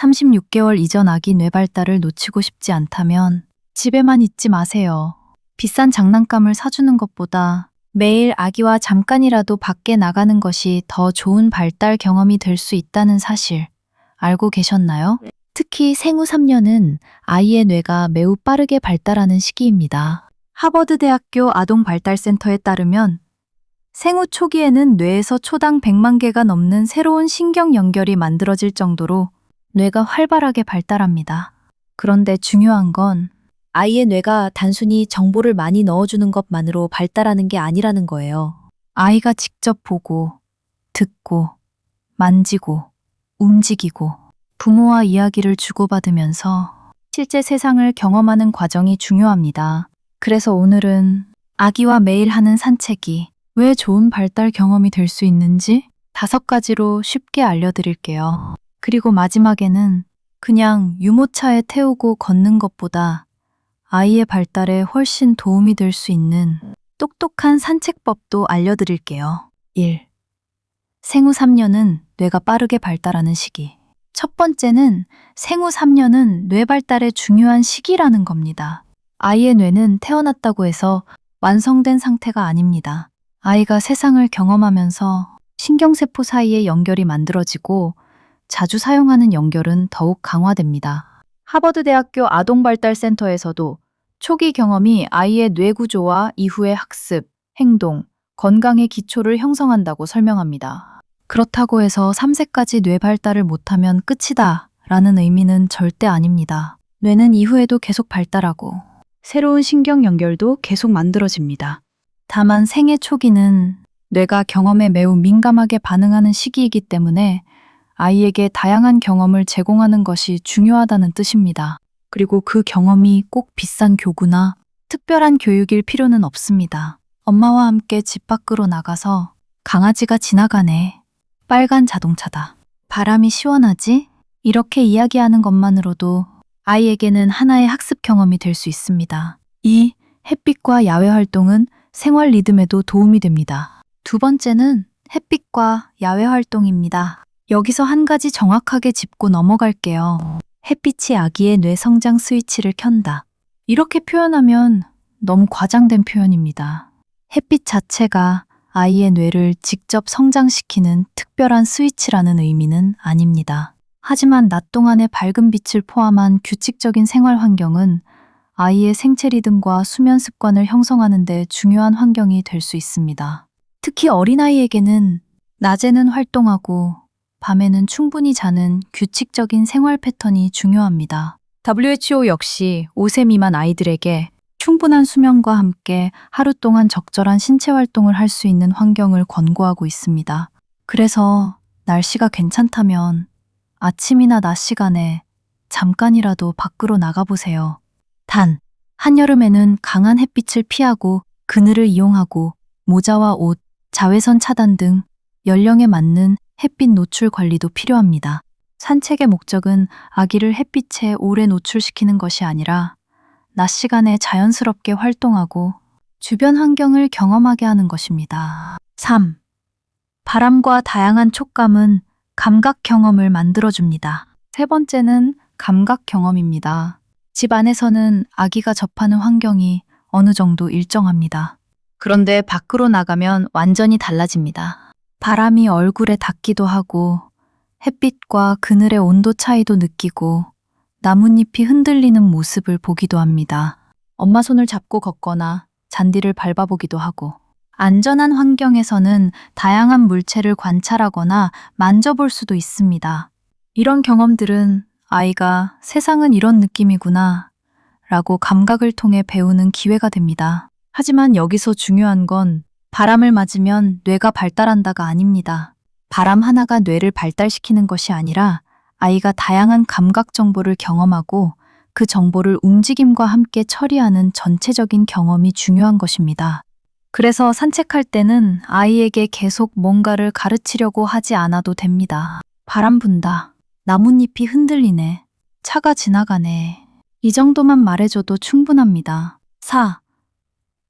36개월 이전 아기 뇌 발달을 놓치고 싶지 않다면 집에만 있지 마세요. 비싼 장난감을 사주는 것보다 매일 아기와 잠깐이라도 밖에 나가는 것이 더 좋은 발달 경험이 될 수 있다는 사실 알고 계셨나요? 특히 생후 3년은 아이의 뇌가 매우 빠르게 발달하는 시기입니다. 하버드 대학교 아동발달센터에 따르면 생후 초기에는 뇌에서 초당 100만 개가 넘는 새로운 신경 연결이 만들어질 정도로 뇌가 활발하게 발달합니다. 그런데 중요한 건 아이의 뇌가 단순히 정보를 많이 넣어주는 것만으로 발달하는 게 아니라는 거예요. 아이가 직접 보고, 듣고, 만지고, 움직이고, 부모와 이야기를 주고받으면서 실제 세상을 경험하는 과정이 중요합니다. 그래서 오늘은 아기와 매일 하는 산책이 왜 좋은 발달 경험이 될 수 있는지 5가지로 쉽게 알려드릴게요. 그리고 마지막에는 그냥 유모차에 태우고 걷는 것보다 아이의 발달에 훨씬 도움이 될 수 있는 똑똑한 산책법도 알려드릴게요. 1. 생후 3년은 뇌가 빠르게 발달하는 시기. 첫 번째는 생후 3년은 뇌 발달의 중요한 시기라는 겁니다. 아이의 뇌는 태어났다고 해서 완성된 상태가 아닙니다. 아이가 세상을 경험하면서 신경세포 사이의 연결이 만들어지고 자주 사용하는 연결은 더욱 강화됩니다. 하버드 대학교 아동발달센터에서도 초기 경험이 아이의 뇌 구조와 이후의 학습, 행동, 건강의 기초를 형성한다고 설명합니다. 그렇다고 해서 3세까지 뇌 발달을 못하면 끝이다 라는 의미는 절대 아닙니다. 뇌는 이후에도 계속 발달하고 새로운 신경 연결도 계속 만들어집니다. 다만 생애 초기는 뇌가 경험에 매우 민감하게 반응하는 시기이기 때문에 아이에게 다양한 경험을 제공하는 것이 중요하다는 뜻입니다. 그리고 그 경험이 꼭 비싼 교구나 특별한 교육일 필요는 없습니다. 엄마와 함께 집 밖으로 나가서 강아지가 지나가네. 빨간 자동차다. 바람이 시원하지? 이렇게 이야기하는 것만으로도 아이에게는 하나의 학습 경험이 될 수 있습니다. 2. 햇빛과 야외 활동은 생활 리듬에도 도움이 됩니다. 두 번째는 햇빛과 야외 활동입니다. 여기서 한 가지 정확하게 짚고 넘어갈게요. 햇빛이 아기의 뇌 성장 스위치를 켠다. 이렇게 표현하면 너무 과장된 표현입니다. 햇빛 자체가 아이의 뇌를 직접 성장시키는 특별한 스위치라는 의미는 아닙니다. 하지만 낮 동안의 밝은 빛을 포함한 규칙적인 생활 환경은 아이의 생체 리듬과 수면 습관을 형성하는 데 중요한 환경이 될 수 있습니다. 특히 어린아이에게는 낮에는 활동하고 밤에는 충분히 자는 규칙적인 생활 패턴이 중요합니다. WHO 역시 5세 미만 아이들에게 충분한 수면과 함께 하루 동안 적절한 신체 활동을 할 수 있는 환경을 권고하고 있습니다. 그래서 날씨가 괜찮다면 아침이나 낮 시간에 잠깐이라도 밖으로 나가보세요. 단, 한여름에는 강한 햇빛을 피하고 그늘을 이용하고 모자와 옷, 자외선 차단 등 연령에 맞는 햇빛 노출 관리도 필요합니다. 산책의 목적은 아기를 햇빛에 오래 노출시키는 것이 아니라 낮 시간에 자연스럽게 활동하고 주변 환경을 경험하게 하는 것입니다. 3. 바람과 다양한 촉감은 감각 경험을 만들어줍니다. 세 번째는 감각 경험입니다. 집 안에서는 아기가 접하는 환경이 어느 정도 일정합니다. 그런데 밖으로 나가면 완전히 달라집니다. 바람이 얼굴에 닿기도 하고 햇빛과 그늘의 온도 차이도 느끼고 나뭇잎이 흔들리는 모습을 보기도 합니다. 엄마 손을 잡고 걷거나 잔디를 밟아보기도 하고 안전한 환경에서는 다양한 물체를 관찰하거나 만져볼 수도 있습니다. 이런 경험들은 아이가 세상은 이런 느낌이구나 라고 감각을 통해 배우는 기회가 됩니다. 하지만 여기서 중요한 건 바람을 맞으면 뇌가 발달한다가 아닙니다. 바람 하나가 뇌를 발달시키는 것이 아니라 아이가 다양한 감각 정보를 경험하고 그 정보를 움직임과 함께 처리하는 전체적인 경험이 중요한 것입니다. 그래서 산책할 때는 아이에게 계속 뭔가를 가르치려고 하지 않아도 됩니다. 바람 분다. 나뭇잎이 흔들리네. 차가 지나가네. 이 정도만 말해줘도 충분합니다. 4.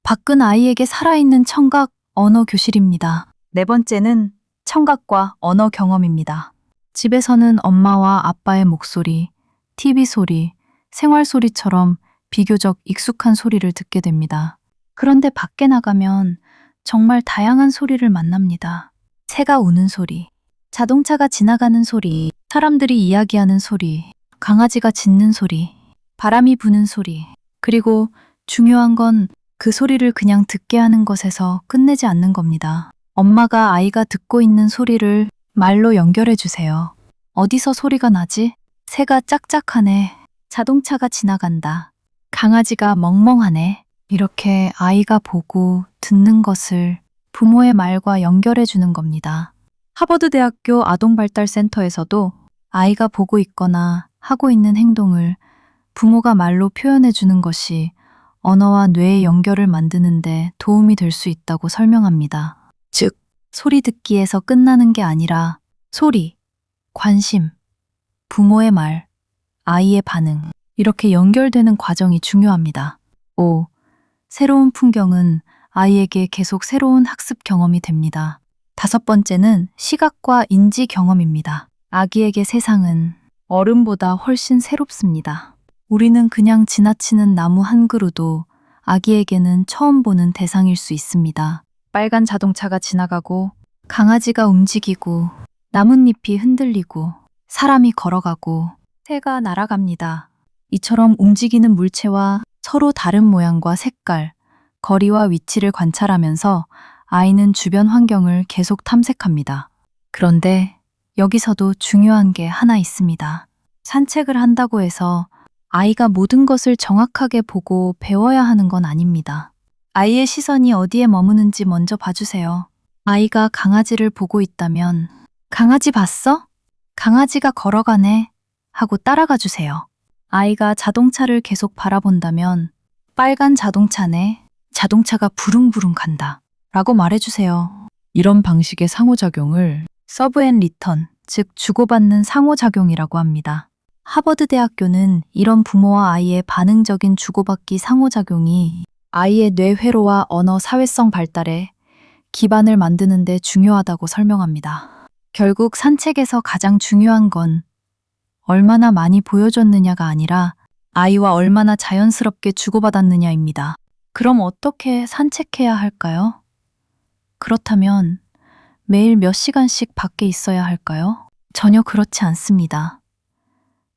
밖은 아이에게 살아있는 청각, 언어 교실입니다. 네 번째는 청각과 언어 경험입니다. 집에서는 엄마와 아빠의 목소리, TV 소리, 생활 소리처럼 비교적 익숙한 소리를 듣게 됩니다. 그런데 밖에 나가면 정말 다양한 소리를 만납니다. 새가 우는 소리, 자동차가 지나가는 소리, 사람들이 이야기하는 소리, 강아지가 짖는 소리, 바람이 부는 소리, 그리고 중요한 건 그 소리를 그냥 듣게 하는 것에서 끝내지 않는 겁니다. 엄마가 아이가 듣고 있는 소리를 말로 연결해 주세요. 어디서 소리가 나지? 새가 짝짝하네. 자동차가 지나간다. 강아지가 멍멍하네. 이렇게 아이가 보고 듣는 것을 부모의 말과 연결해 주는 겁니다. 하버드대학교 아동발달센터에서도 아이가 보고 있거나 하고 있는 행동을 부모가 말로 표현해 주는 것이 언어와 뇌의 연결을 만드는데 도움이 될 수 있다고 설명합니다. 즉, 소리 듣기에서 끝나는 게 아니라 소리, 관심, 부모의 말, 아이의 반응, 이렇게 연결되는 과정이 중요합니다. 5. 새로운 풍경은 아이에게 계속 새로운 학습 경험이 됩니다. 5번째는 시각과 인지 경험입니다. 아기에게 세상은 어른보다 훨씬 새롭습니다. 우리는 그냥 지나치는 나무 한 그루도 아기에게는 처음 보는 대상일 수 있습니다. 빨간 자동차가 지나가고, 강아지가 움직이고, 나뭇잎이 흔들리고, 사람이 걸어가고, 새가 날아갑니다. 이처럼 움직이는 물체와 서로 다른 모양과 색깔, 거리와 위치를 관찰하면서 아이는 주변 환경을 계속 탐색합니다. 그런데 여기서도 중요한 게 하나 있습니다. 산책을 한다고 해서 아이가 모든 것을 정확하게 보고 배워야 하는 건 아닙니다. 아이의 시선이 어디에 머무는지 먼저 봐주세요. 아이가 강아지를 보고 있다면 강아지 봤어? 강아지가 걸어가네 하고 따라가 주세요. 아이가 자동차를 계속 바라본다면 빨간 자동차네, 자동차가 부릉부릉 간다 라고 말해주세요. 이런 방식의 상호작용을 서브 앤 리턴, 즉 주고받는 상호작용이라고 합니다. 하버드 대학교는 이런 부모와 아이의 반응적인 주고받기 상호작용이 아이의 뇌회로와 언어 사회성 발달에 기반을 만드는 데 중요하다고 설명합니다. 결국 산책에서 가장 중요한 건 얼마나 많이 보여줬느냐가 아니라 아이와 얼마나 자연스럽게 주고받았느냐입니다. 그럼 어떻게 산책해야 할까요? 그렇다면 매일 몇 시간씩 밖에 있어야 할까요? 전혀 그렇지 않습니다.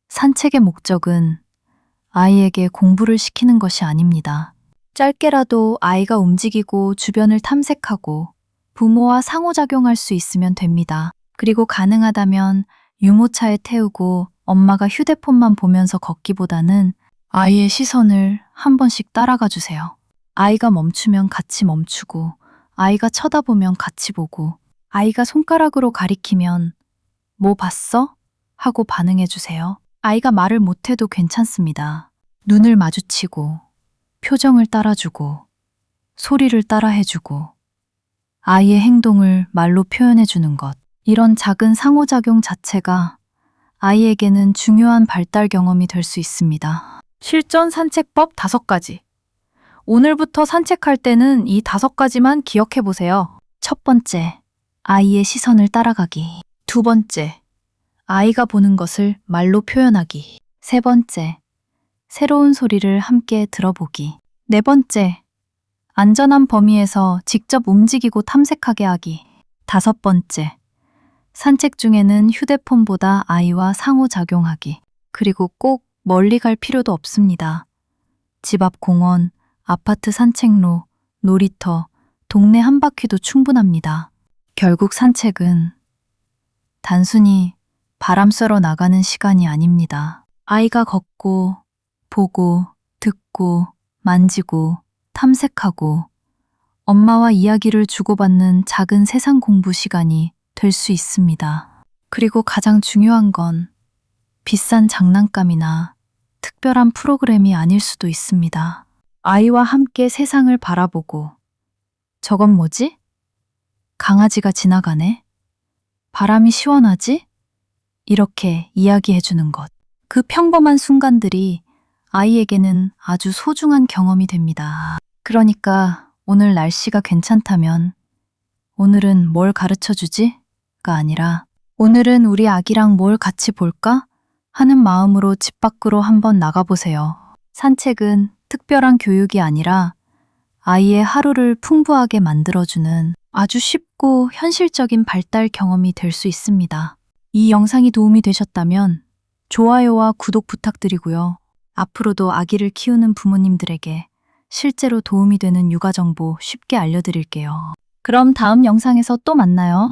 산책의 목적은 아이에게 공부를 시키는 것이 아닙니다. 짧게라도 아이가 움직이고 주변을 탐색하고 부모와 상호작용할 수 있으면 됩니다. 그리고 가능하다면 유모차에 태우고 엄마가 휴대폰만 보면서 걷기보다는 아이의 시선을 한 번씩 따라가 주세요. 아이가 멈추면 같이 멈추고, 아이가 쳐다보면 같이 보고, 아이가 손가락으로 가리키면 뭐 봤어? 하고 반응해 주세요. 아이가 말을 못해도 괜찮습니다. 눈을 마주치고, 표정을 따라주고, 소리를 따라해주고, 아이의 행동을 말로 표현해주는 것. 이런 작은 상호작용 자체가 아이에게는 중요한 발달 경험이 될 수 있습니다. 실전 산책법 5가지. 오늘부터 산책할 때는 이 5가지만 기억해 보세요. 첫 번째, 아이의 시선을 따라가기. 두 번째, 아이가 보는 것을 말로 표현하기. 세 번째, 새로운 소리를 함께 들어보기. 네 번째, 안전한 범위에서 직접 움직이고 탐색하게 하기. 5번째, 산책 중에는 휴대폰보다 아이와 상호작용하기. 그리고 꼭 멀리 갈 필요도 없습니다. 집 앞 공원, 아파트 산책로, 놀이터, 동네 한 바퀴도 충분합니다. 결국 산책은 단순히 바람 쐬러 나가는 시간이 아닙니다. 아이가 걷고, 보고, 듣고, 만지고, 탐색하고, 엄마와 이야기를 주고받는 작은 세상 공부 시간이 될 수 있습니다. 그리고 가장 중요한 건 비싼 장난감이나 특별한 프로그램이 아닐 수도 있습니다. 아이와 함께 세상을 바라보고, 저건 뭐지? 강아지가 지나가네? 바람이 시원하지? 이렇게 이야기해주는 것. 그 평범한 순간들이 아이에게는 아주 소중한 경험이 됩니다. 그러니까 오늘 날씨가 괜찮다면 오늘은 뭘 가르쳐 주지?가 아니라 오늘은 우리 아기랑 뭘 같이 볼까? 하는 마음으로 집 밖으로 한번 나가보세요. 산책은 특별한 교육이 아니라 아이의 하루를 풍부하게 만들어주는 아주 쉽고 현실적인 발달 경험이 될 수 있습니다. 이 영상이 도움이 되셨다면 좋아요와 구독 부탁드리고요. 앞으로도 아기를 키우는 부모님들에게 실제로 도움이 되는 육아 정보 쉽게 알려드릴게요. 그럼 다음 영상에서 또 만나요.